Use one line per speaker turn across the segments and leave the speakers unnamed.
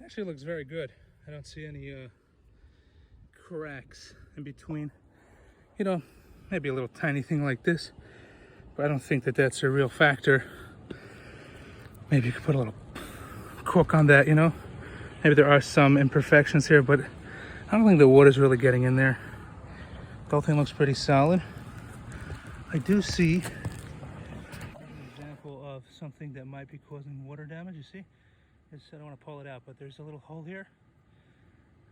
Actually looks very good. I don't see any cracks in between. You know, maybe a little tiny thing like this, but I don't think that that's a real factor. Maybe you could put a little cork on that, you know. Maybe there are some imperfections here, but I don't think the water's really getting in there. The whole thing looks pretty solid. I do see an example of something that might be causing water damage. You see? I don't want to pull it out, but there's a little hole here.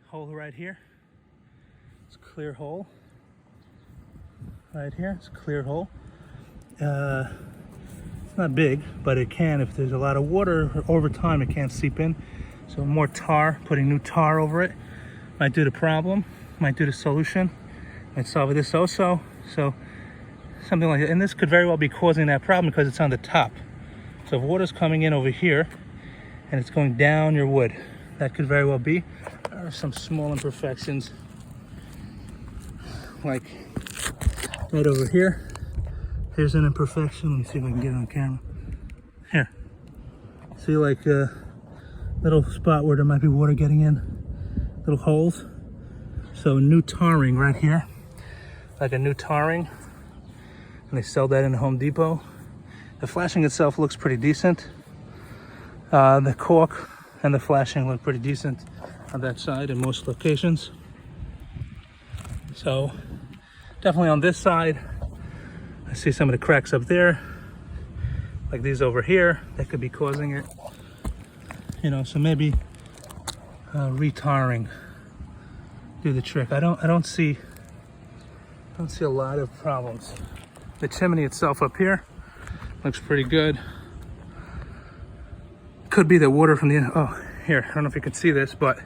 Hole right here. It's a clear hole. Right here, it's a clear hole. It's not big, but it can, if there's a lot of water over time, it can't seep in. So more tar, putting new tar over it might do the problem, might do the solution, might solve this also. So something like that. And this could very well be causing that problem because it's on the top. So if water's coming in over here and it's going down your wood, that could very well be. There are some small imperfections, like right over here. Here's an imperfection. Let me see if I can get it on camera. Here. See, like a little spot where there might be water getting in. Little holes. So new tarring right here. Like a new tarring. And they sell that in Home Depot. The flashing itself looks pretty decent. The cork and the flashing look pretty decent on that side in most locations. So definitely on this side, I see some of the cracks up there, like these over here, that could be causing it. You know, so maybe retarring do the trick. I don't see a lot of problems. The chimney itself up here looks pretty good. Could be the water from the, oh, here, I don't know if you can see this, but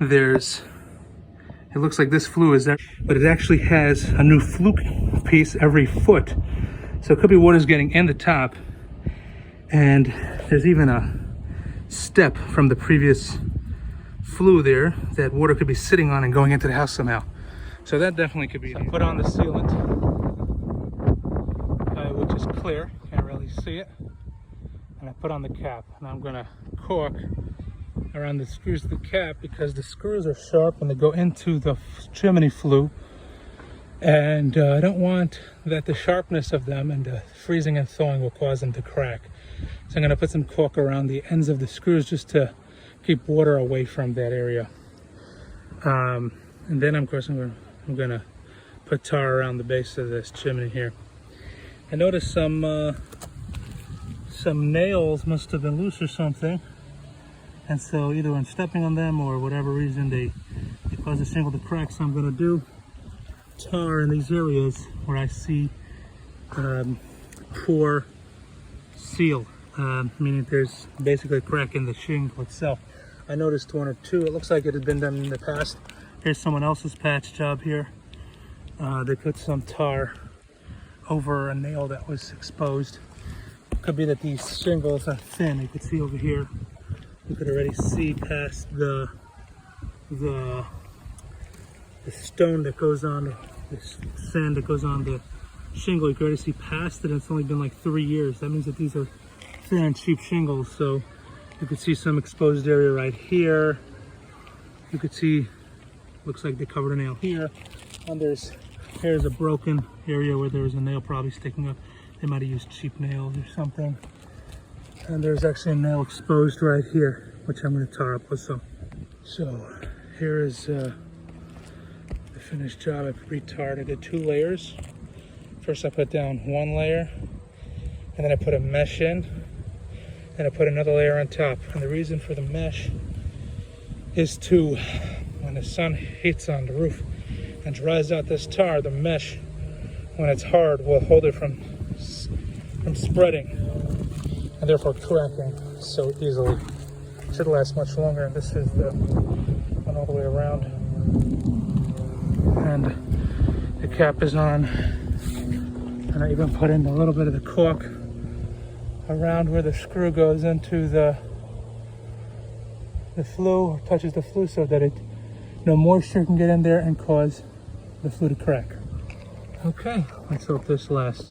it looks like this flue is there, but it actually has a new fluke piece every foot. So it could be water's getting in the top, and there's even a step from the previous flue there that water could be sitting on and going into the house somehow. So that definitely could be. So put on the sealant, which is clear, can't really see it. And I put on the cap, and I'm gonna cork around the screws of the cap because the screws are sharp and they go into the chimney flue, and I don't want that the sharpness of them and the freezing and thawing will cause them to crack. So I'm going to put some cork around the ends of the screws just to keep water away from that area. And then of course I'm going to put tar around the base of this chimney here. I noticed some nails must have been loose or something. And so either I'm stepping on them or whatever reason they cause the shingle to crack. So I'm going to do tar in these areas where I see poor seal, meaning there's basically a crack in the shingle itself. I noticed one or two. It looks like it had been done in the past. Here's someone else's patch job here. They put some tar over a nail that was exposed. Could be that these shingles are thin. You could see over here. You could already see past the stone that goes on, the sand that goes on the shingle. You can already see past it, and it's only been like 3 years. That means that these are thin and cheap shingles. So you could see some exposed area right here. You could see, looks like they covered a nail here. And here's a broken area where there's a nail probably sticking up. They might have used cheap nails or something. And there's actually a nail exposed right here, which I'm going to tar up also. So here is the finished job. I retarred. I did 2 layers. First I put down 1 layer, and then I put a mesh in, and I put another layer on top. And the reason for the mesh is to, when the sun hits on the roof and dries out this tar, the mesh, when it's hard, will hold it from spreading and therefore cracking so easily. Should last much longer. And this is the one all the way around, and the cap is on, and I even put in a little bit of the cork around where the screw goes into the flue, or touches the flue, so that no moisture can get in there and cause the flue to crack. Okay, let's hope this lasts.